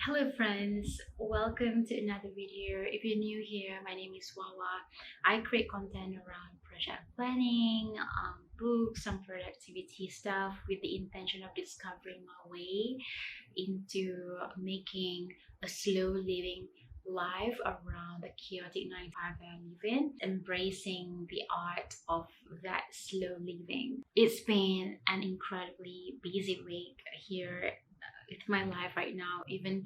Hello friends, welcome to another video. If you're new here, my name is Wawa. I create content around project planning, books, some productivity stuff with the intention of discovering my way into making a slow living life around the chaotic 9 to 5 that I live in, embracing the art of that slow living. It's been an incredibly busy week here with my life right now. Even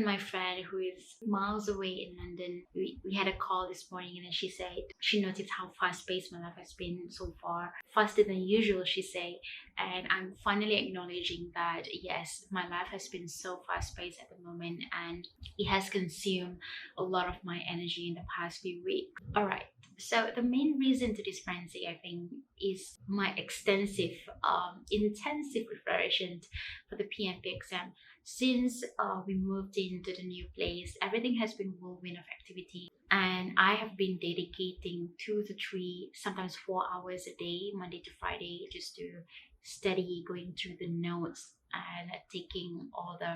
my friend who is miles away in London, we had a call this morning, and then she said she noticed how fast paced my life has been so far, faster than usual, she said. And I'm finally acknowledging that yes, my life has been so fast paced at the moment, and it has consumed a lot of my energy in the past few weeks. All right. So the main reason to this frenzy, I think, is my extensive, intensive preparation for the PMP exam. Since we moved into the new place, everything has been whirlwind of activity, and I have been dedicating 2 to 3, sometimes 4 hours a day, Monday to Friday, just to study, going through the notes and taking all the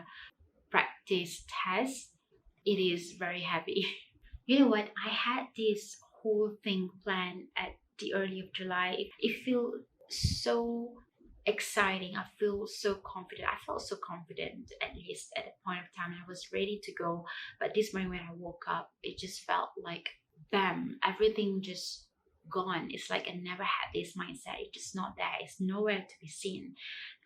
practice tests. It is very heavy. You know what? I had this whole thing planned at the early of July. It feels so exciting. I feel so confident. I felt so confident, at least at the point of time. I was ready to go. But this morning when I woke up, it just felt like bam, everything just gone. It's like I never had this mindset. It's just not there. It's nowhere to be seen.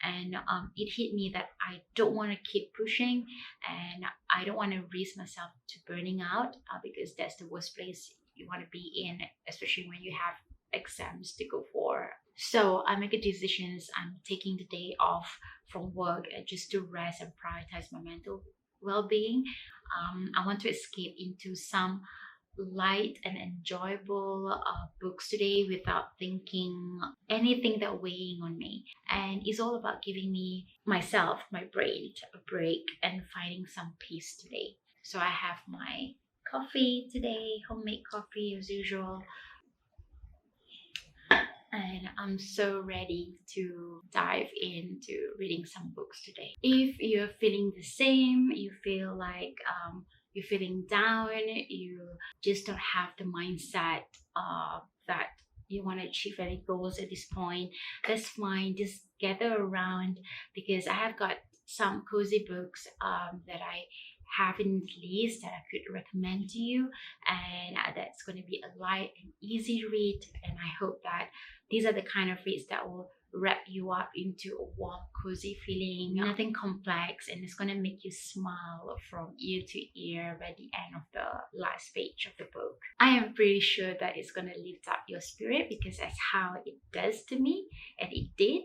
And it hit me that I don't want to keep pushing, and I don't want to risk myself to burning out, because that's the worst place you want to be in, especially when you have exams to go for. So I make a decision. I'm taking the day off from work, just to rest and prioritize my mental well-being. I want to escape into some light and enjoyable books today without thinking anything that weighing on me. And it's all about giving me myself, my brain, a break and finding some peace today. So I have my coffee today, homemade coffee as usual, and I'm so ready to dive into reading some books today. If you're feeling the same, you feel like you're feeling down, you just don't have the mindset that you want to achieve any goals at this point, that's fine. Just gather around, because I have got some cozy books that I have in the list that I could recommend to you, and that's going to be a light and easy read. And I hope that these are the kind of reads that will wrap you up into a warm, cozy feeling, nothing complex, and it's going to make you smile from ear to ear by the end of the last page of the book. I am pretty sure that it's going to lift up your spirit, because that's how it does to me, and it did.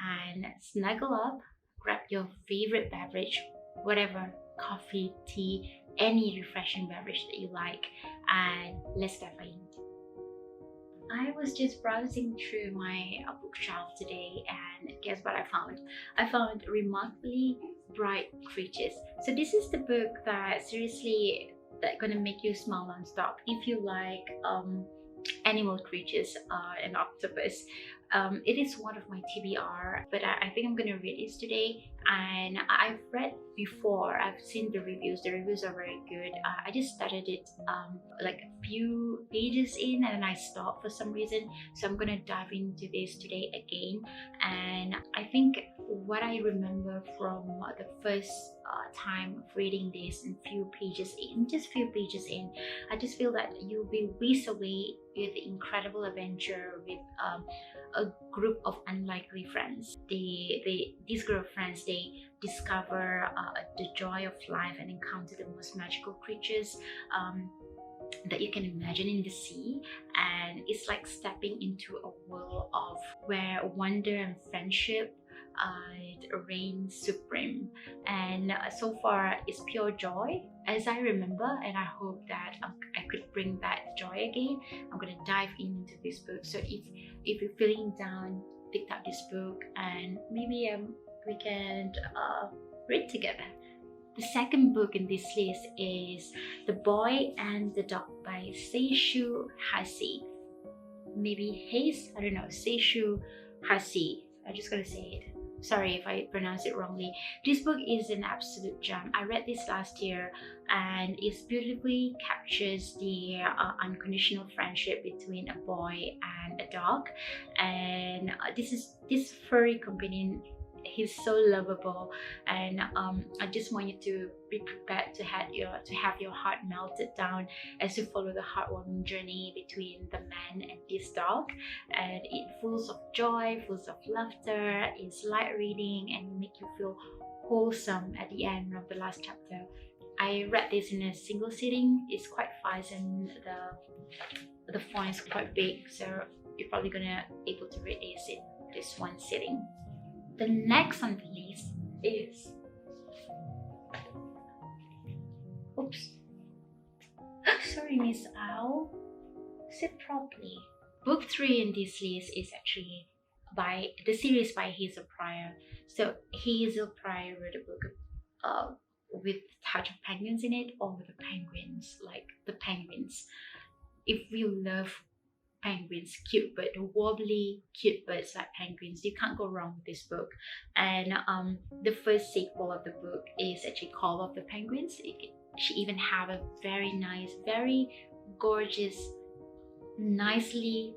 And snuggle up, grab your favorite beverage, whatever, coffee, tea, any refreshing beverage that you like, and let's dive in. I was just browsing through my bookshelf today, and guess what I found? I found Remarkably Bright Creatures. So this is the book that seriously that gonna make you smile non-stop if you like animal creatures, and octopus. It is one of my TBR, but I think I'm gonna read this today. And I've read before, I've seen the reviews. The reviews are very good. I just started it like a few pages in, and then I stopped for some reason. So I'm gonna dive into this today again. And I think what I remember from the first time of reading this, and just few pages in, I just feel that you'll be whisked away with the incredible adventure with a group of unlikely friends. These group of friends, they discover the joy of life and encounter the most magical creatures that you can imagine in the sea. And it's like stepping into a world of where wonder and friendship it reigns supreme. And so far it's pure joy as I remember, and I hope that I could bring that joy again. I'm gonna dive into this book. So if you're feeling down, pick up this book, and maybe we can read together. The second book in this list is The Boy and the Dog by Seishu Hasi. Maybe Hayes, I don't know, Seishu Hasi. I'm just gonna say it. Sorry if I pronounce it wrongly. This book is an absolute gem. I read this last year, and it beautifully captures the unconditional friendship between a boy and a dog. And this furry companion. He's so lovable, and I just want you to be prepared to have your heart melted down as you follow the heartwarming journey between the man and this dog. And it's full of joy, full of laughter. It's light reading and make you feel wholesome at the end of the last chapter. I read this in a single sitting. It's quite fast, and the font is quite big, so you're probably gonna able to read this in this one sitting. The next on the list is, oops, sorry Miss Owl, sit properly. Book 3 in this list is actually by the series by Hazel Pryor. So Hazel Pryor wrote a book with a touch of penguins in it, or with the penguins, like the penguins. If you love penguins, cute bird, wobbly cute birds like penguins, you can't go wrong with this book. And the first sequel of the book is actually Call of the Penguins. She even have a very nice, very gorgeous, nicely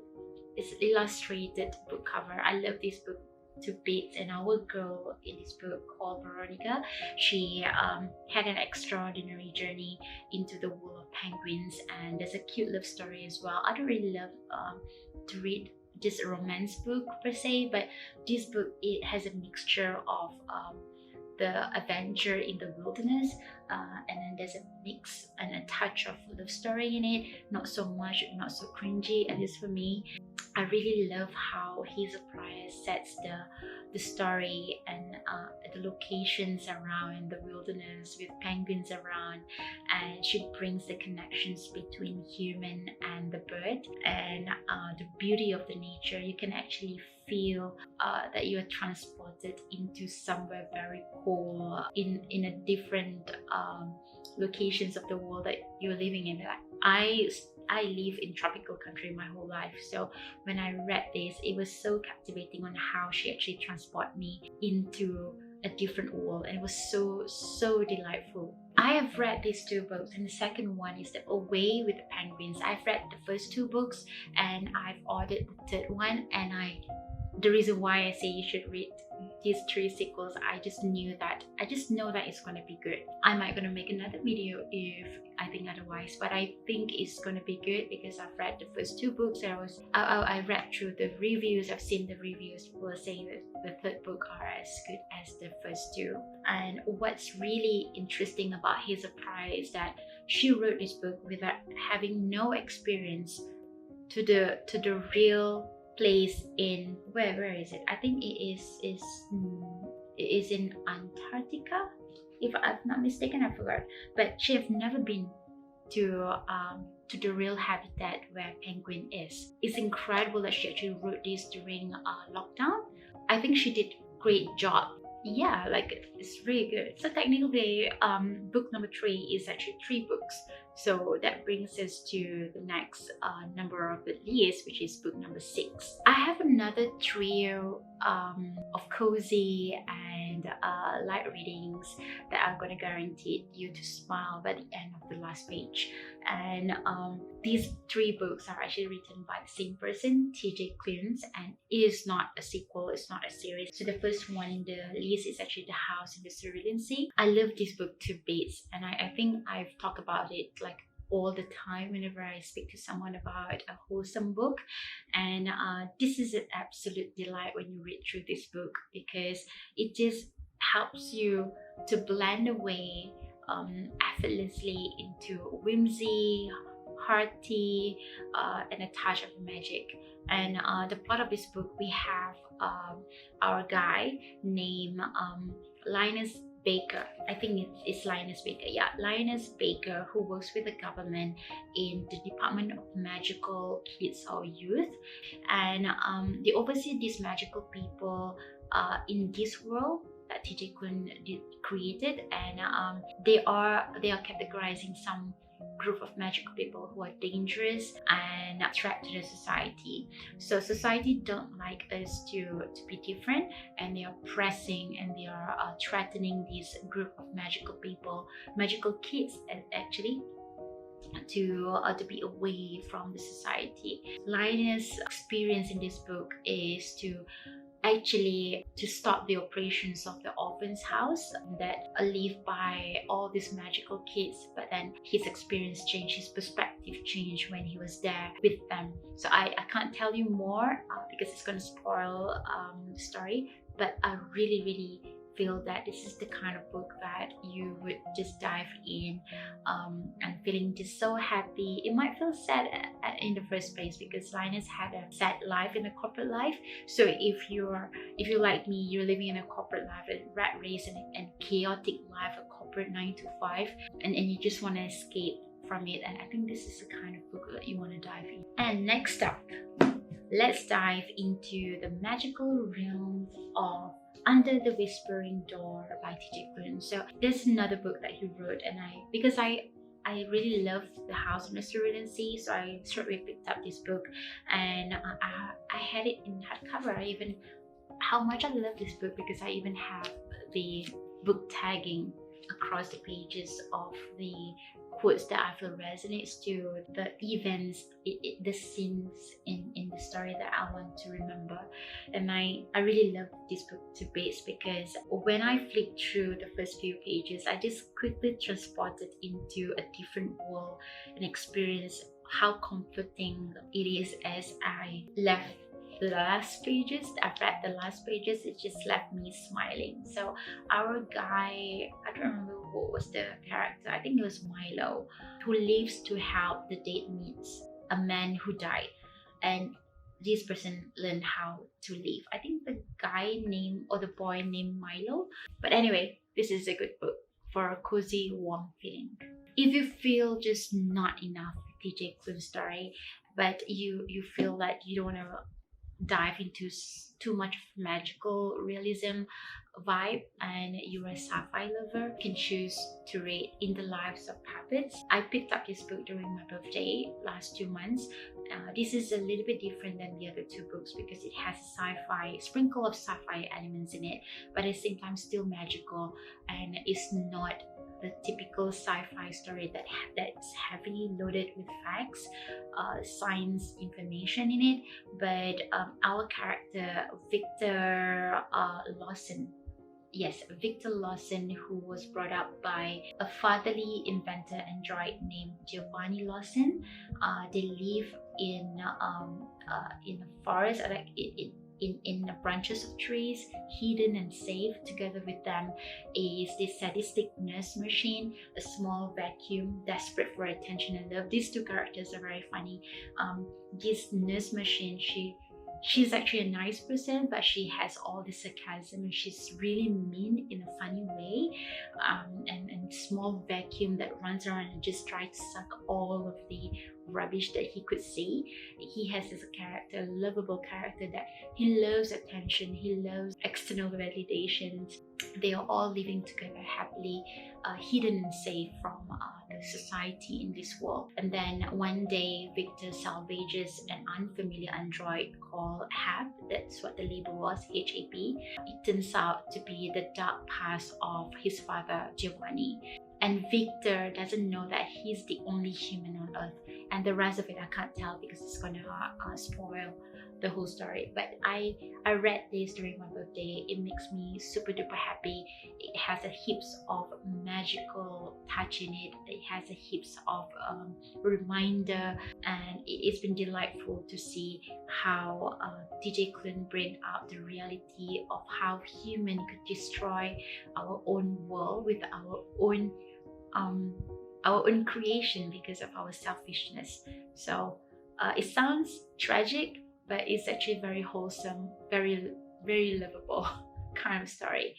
illustrated book cover. I love this book to bits. And our girl in this book, called Veronica, she had an extraordinary journey into the world of penguins, and there's a cute love story as well. I don't really love to read just a romance book per se, but this book, it has a mixture of the adventure in the wilderness, and then there's a mix and a touch of love story in it. Not so much, not so cringy, at least for me. I really love how Hazel Pryor sets the story and the locations around the wilderness with penguins around, and she brings the connections between human and the bird, and the beauty of the nature. You can actually feel that you are transported into somewhere very cool in a different locations of the world that you're living in. Like I live in tropical country my whole life, so when I read this, it was so captivating on how she actually transported me into a different world, and it was so delightful. I have read these 2 books, and the second one is the Away with the Penguins. I've read the first 2 books, and I've ordered the 3rd one. And the reason why I say you should read these 3 sequels, I just know that it's gonna be good. I might gonna make another video if I think otherwise, but I think it's gonna be good because I've read the first 2 books. And I read through the reviews. I've seen the reviews. People are saying that the 3rd book are as good as the first 2. And what's really interesting about Hazel Pryor is that she wrote this book without having no experience to the real place in where is it? I think it is in Antarctica, if I'm not mistaken. I forgot. But she have never been to the real habitat where penguin is. It's incredible that she actually wrote this during lockdown. I think she did a great job. Yeah, like it's really good. So technically, book number 3 is actually 3 books. So that brings us to the next number of the list, which is book number 6. I have another trio of cozy and light readings that are going to guarantee you to smile by the end of the last page. And these 3 books are actually written by the same person, TJ Clunes, and it is not a sequel, it's not a series. So the first one in the list is actually The House in the Cerulean Sea. I love this book to bits, and I think I've talked about it like all the time whenever I speak to someone about a wholesome book. And this is an absolute delight when you read through this book, because it just helps you to blend away effortlessly into whimsy, hearty, and a touch of magic. And the plot of this book, we have our guy named Linus Baker. I think it's Linus Baker. Yeah, Linus Baker, who works with the government in the Department of Magical Kids or Youth, and they oversee these magical people in this world that TJ Kun created, and they are categorizing some group of magical people who are dangerous and a threat to the society. So society don't like us to be different, and they are pressing and they are threatening this group of magical people, magical kids actually, to be away from the society. Linus' experience in this book is to actually to stop the operations of the orphan's house that are lived by all these magical kids, but then his experience changed, his perspective changed when he was there with them. So I can't tell you more because it's going to spoil the story, but I really feel that this is the kind of book that you would just dive in and feeling just so happy. It might feel sad in the first place because Linus had a sad life in a corporate life. So if you like me, you're living in a corporate life, a rat race and chaotic life, a corporate 9 to 5, and you just want to escape from it, and I think this is the kind of book that you want to dive in. And next up, let's dive into the magical realm of Under the Whispering Door by TJ Klune. So there's another book that he wrote, and because I really love the House of Mystery and Sea, so I straight away picked up this book, and I had it in hardcover. How much I love this book because I even have the book tagging across the pages of the quotes that I feel resonates to the events, the scenes in the story that I want to remember. And I really love this book to bits because when I flicked through the first few pages, I just quickly transported into a different world and experienced how comforting it is as I left the last pages. I've read the last pages, it just left me smiling. So our guy, I don't remember what was the character, I think it was Milo, who lives to help the dead meets a man who died, and this person learned how to live. I think the guy named, or the boy named Milo. But anyway, this is a good book for a cozy, warm feeling. If you feel just not enough TJ Klune story, but you feel like you don't want to dive into too much magical realism vibe and you're a sci-fi lover, you can choose to read In the Lives of Puppets. I picked up this book during my birthday last 2 months. This is a little bit different than the other two books because it has a sci-fi sprinkle of sci-fi elements in it, but at the same time still magical, and it's not the typical sci-fi story that's heavily loaded with facts, science information in it. But our character Victor Lawson, yes, Victor Lawson, who was brought up by a fatherly inventor android named Giovanni Lawson. They live in a forest, like in the branches of trees, hidden and safe. Together with them is this sadistic nurse machine, a small vacuum desperate for attention and love. These two characters are very funny. This nurse machine, she's actually a nice person, but she has all this sarcasm and she's really mean in a funny way. And small vacuum that runs around and just tries to suck all of the rubbish that he could see. He has this character, lovable character, that he loves attention, he loves external validations. They are all living together happily, hidden and safe from the society in this world. And then one day Victor salvages an unfamiliar android called Hap. That's what the label was, HAP. It turns out to be the dark past of his father Giovanni. And Victor doesn't know that he's the only human on Earth. And the rest of it I can't tell because it's gonna spoil the whole story. But I read this during my birthday. It makes me super duper happy. It has a heaps of magical touch in it. It has a heaps of reminder, and it's been delightful to see how TJ Klune bring out the reality of how human could destroy our own world with our own creation because of our selfishness. So it sounds tragic, but it's actually very wholesome, very lovable kind of story.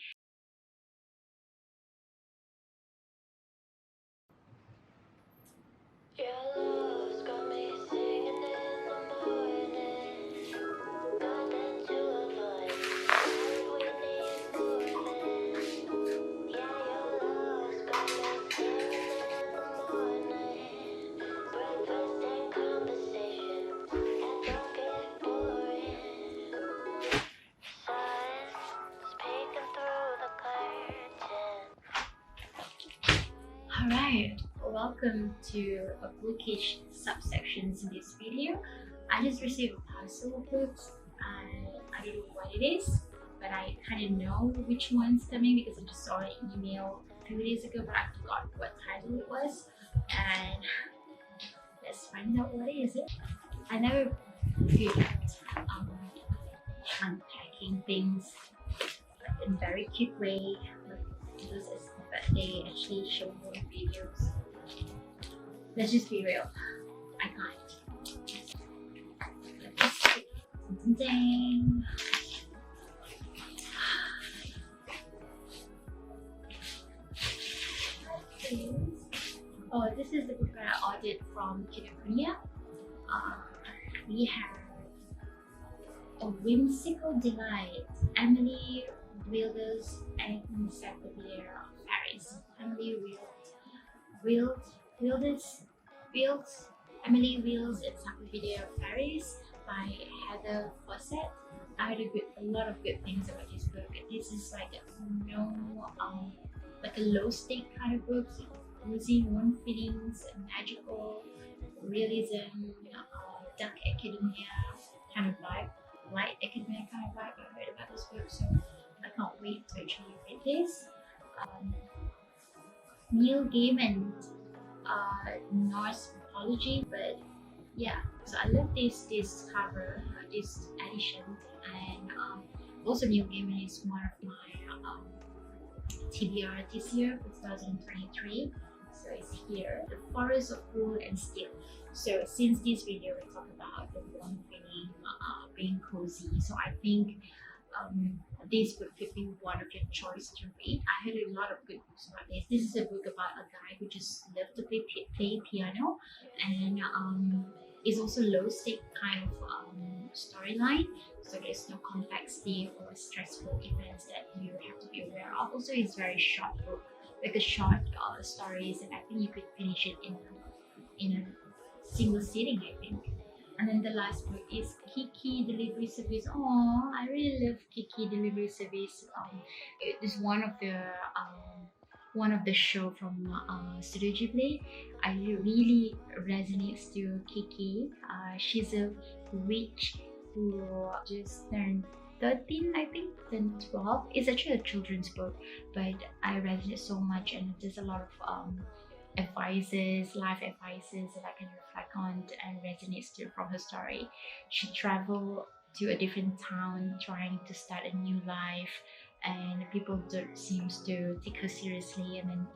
Alright, welcome to a Bookish subsections in this video. I just received a parcel of books and I don't know what it is, but I kind of know which one's coming because I just saw an email a few days ago, but I forgot what title it was. And let's find out what it is. I never good at unpacking things in a very cute way. This is but they actually show more videos. Let's just be real. I can't. Dang. Oh, this is the book that I ordered from Kinokuniya. We have A Whimsical Delight, Emily Wheeler's Encyclopedia of Paris. Emily Wheeler's Encyclopedia of Paris by Heather Fawcett. I heard a lot of good things about this book. This is like a low stake kind of book, cozy, warm feelings, magical realism, dark academia kind of vibe, light academia kind of vibe. I heard about this book, so I can't wait to actually read this. Neil Gaiman, Norse mythology, but yeah, so I love this cover, this edition, and also Neil Gaiman is one of my TBR this year for 2023. So it's here, The Forest of Wool and Steel. So since this video we talk about the warm feeling, being cozy, so I think this book could be one of your choice to read. I heard a lot of good books about this. This is a book about a guy who just loved to play piano, and it's also low stake kind of storyline. So there's no complexity or stressful events that you have to be aware of. Also, it's very short book, like a short stories, and I think you could finish it in a single sitting, I think. And then the last book is Kiki Delivery Service. Oh, I really love Kiki Delivery Service. It is one of the show from Studio Ghibli. I really resonates to Kiki. She's a witch who just turned 13, I think, then 12. It's actually a children's book, but I resonate so much, and there's a lot of life advices that I can reflect on and resonates to from her story. She traveled to a different town trying to start a new life, and people don't seems to take her seriously, and then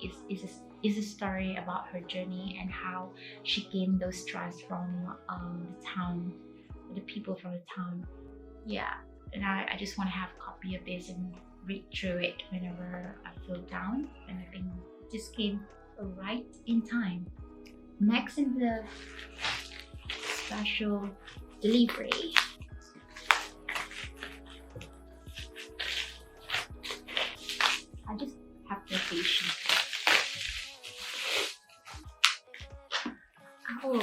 it's a story about her journey and how she gained those trust from the town, the people from the town. Yeah, and I just want to have a copy of this and read through it whenever I feel down, and I think this came right in time. Next in the special delivery, I just have the patience. Oh,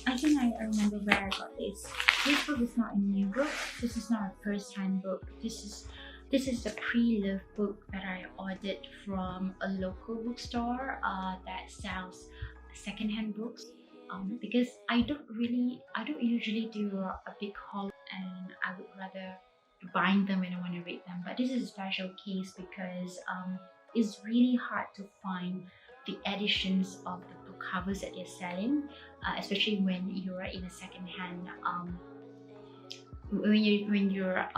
I think I remember where I got this. This book is not a new book. This is not a first-hand book. This is the pre-loved book that I ordered from a local bookstore that sells second-hand books. Because I don't usually do a big haul, and I would rather bind them when I want to read them. But this is a special case because it's really hard to find the editions of the book covers that they're selling, especially when you're in a second-hand when you're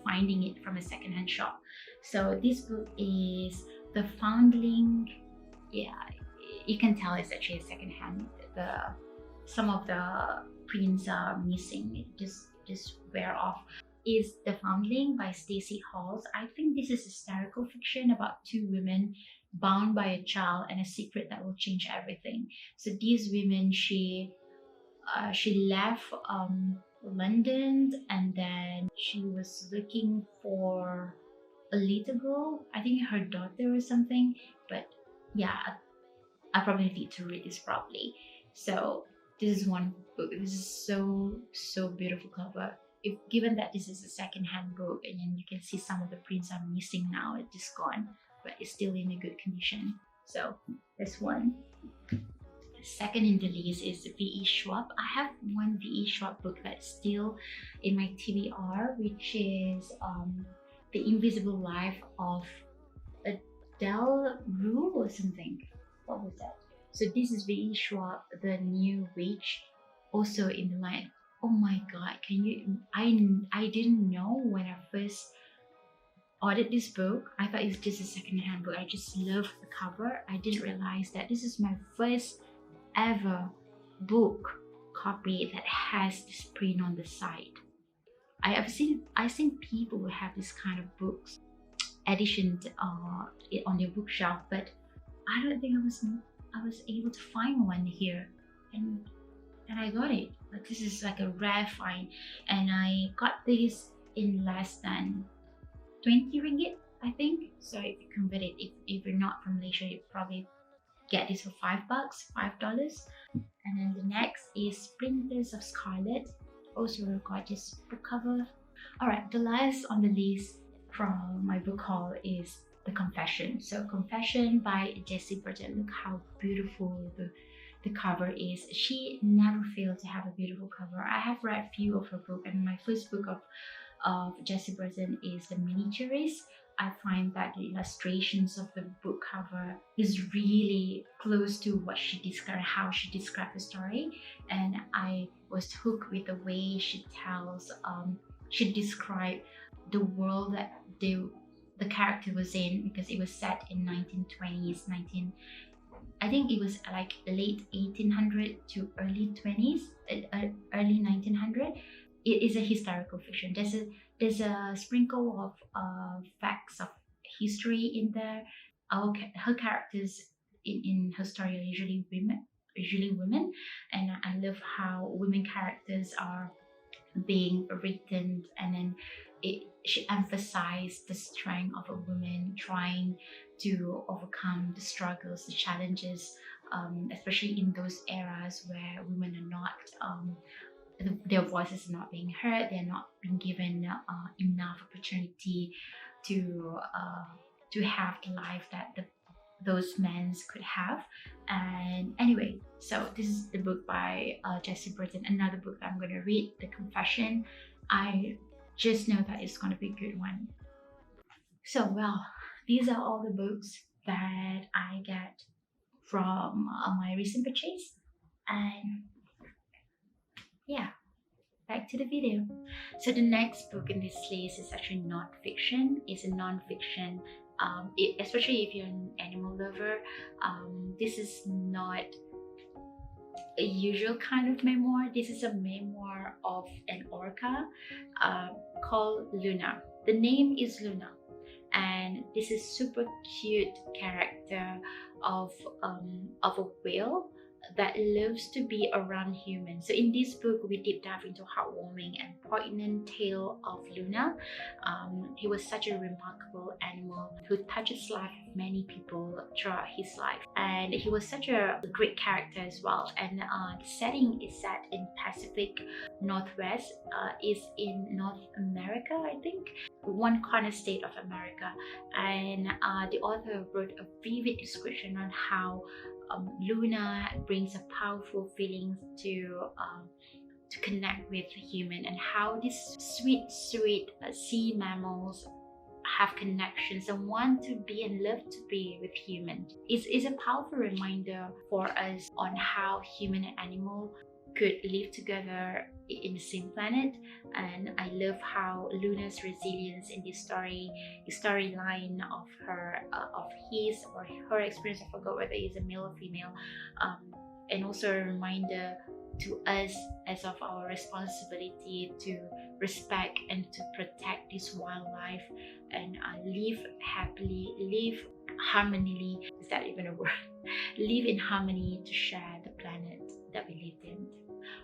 finding it from a second-hand shop. So this book is The Foundling. Yeah, you can tell it's actually a second-hand. Some of the prints are missing. It just wear off. Is The Foundling by Stacey Halls. I think this is historical fiction about two women bound by a child and a secret that will change everything. So these women, she left London, and then she was looking for a little girl, I think her daughter or something. But yeah, I probably need to read this properly. So this is one book. This is so beautiful cover. If given that this is a second-hand book, and then you can see some of the prints are missing now, it's just gone, but it's still in a good condition. So this one. Second in the list is V.E. Schwab. I have one V.E. Schwab book that's still in my TBR, which is The Invisible Life of Adele Rue or something. What was that? So this is V.E. Schwab, The New Witch, also in the line. Oh my god, can you, I didn't know when I first ordered this book. I thought it's just a second-hand book. I just love the cover. I didn't realize that this is my first ever book copy that has this print on the side. I've seen people who have this kind of books edition on their bookshelf, but I don't think I was able to find one here, and I got it. But this is like a rare find, and I got this in less than 20 ringgit, I think. So if you convert it, if you're not from Malaysia, you probably get this for $5. And then the next is Sprinters of Scarlet. Also got this book cover. Alright, the last on the list from my book haul is The Confession. So Confession by Jessie Burton. Look how beautiful the cover is. She never failed to have a beautiful cover. I have read few of her books, and my first book of Jessie Burton is The Miniaturist. I find that the illustrations of the book cover is really close to what she described, how she described the story, and I was hooked with the way she tells. She described the world that the character was in, because it was set in 1920s, I think it was like late 1800 to early 20s, early 1900. It is a historical fiction. There's a sprinkle of facts of history in there. Her characters in her story are usually women, and I love how women characters are being written, and then she emphasized the strength of a woman trying to overcome the struggles, the challenges, especially in those eras where women are not their voices are not being heard, they're not being given enough opportunity to have the life that those men could have. And anyway, so this is the book by Jessie Burton. Another book that I'm going to read, The Confession. I just know that it's going to be a good one. So well, these are all the books that I get from my recent purchase, and yeah, back to the video. So the next book in this list is actually not fiction. It's a non-fiction. Especially if you're an animal lover, this is not a usual kind of memoir. This is a memoir of an orca called Luna. The name is Luna, and this is super cute character of a whale that loves to be around humans. So in this book, we deep dive into heartwarming and poignant tale of Luna. He was such a remarkable animal who touches life of many people throughout his life, and he was such a great character as well. And the setting is set in Pacific Northwest, is in North America, I think, one corner state of America. And the author wrote a vivid description on how Luna brings a powerful feeling to connect with the human, and how these sweet sea mammals have connections and want to be and love to be with humans. It's a powerful reminder for us on how human and animal could live together in the same planet. And I love how Luna's resilience in this storyline of her of his or her experience, I forgot whether he's a male or female, and also a reminder to us as of our responsibility to respect and to protect this wildlife, and live happily, live harmoniously. Is that even a word? Live in harmony to share the planet that we live in.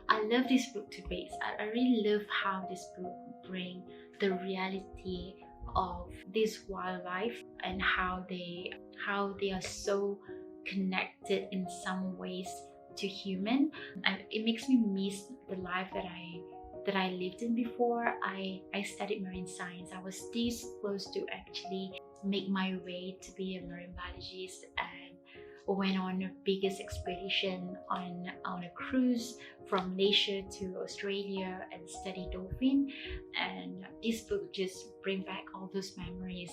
I love this book to bits. I really love how this book brings the reality of this wildlife, and how they are so connected in some ways to human. And it makes me miss the life that I lived in before. I studied marine science. I was this close to actually make my way to be a marine biologist, and went on the biggest expedition on a cruise from Malaysia to Australia and study dolphin. And this book just bring back all those memories,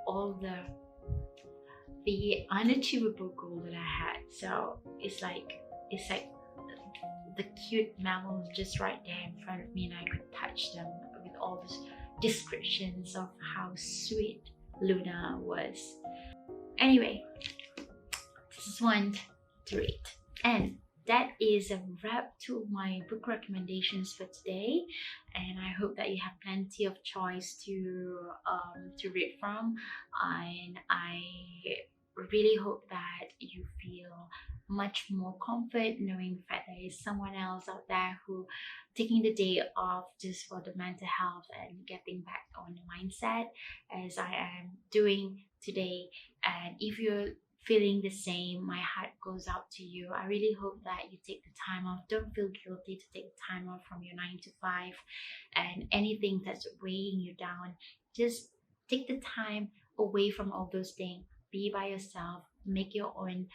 all the unachievable goal that I had. So it's like the cute mammals just right there in front of me, and I could touch them with all those descriptions of how sweet Luna was. Anyway, just want to read. And that is a wrap to my book recommendations for today, and I hope that you have plenty of choice to read from, and I really hope that you feel much more comfort knowing the fact there is someone else out there who taking the day off just for the mental health and getting back on the mindset as I am doing today. And if you're feeling the same, my heart goes out to you. I really hope that you take the time off. Don't feel guilty to take the time off from your 9 to 5 and anything that's weighing you down. Just take the time away from all those things. Be by yourself. Make your own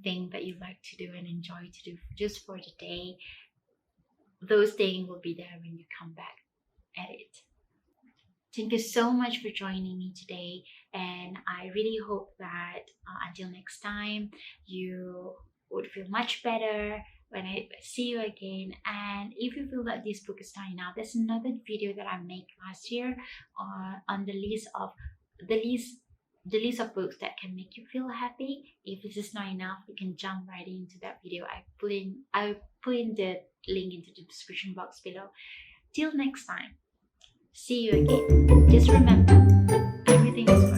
thing that you like to do and enjoy to do just for the day. Those things will be there when you come back at it. Thank you so much for joining me today, and I really hope that until next time you would feel much better when I see you again. And if you feel that this book is not enough, there's another video that I made last year on the list of books that can make you feel happy. If this is not enough, you can jump right into that video. I put in the link into the description box below. Till next time, see you again. Just remember, everything is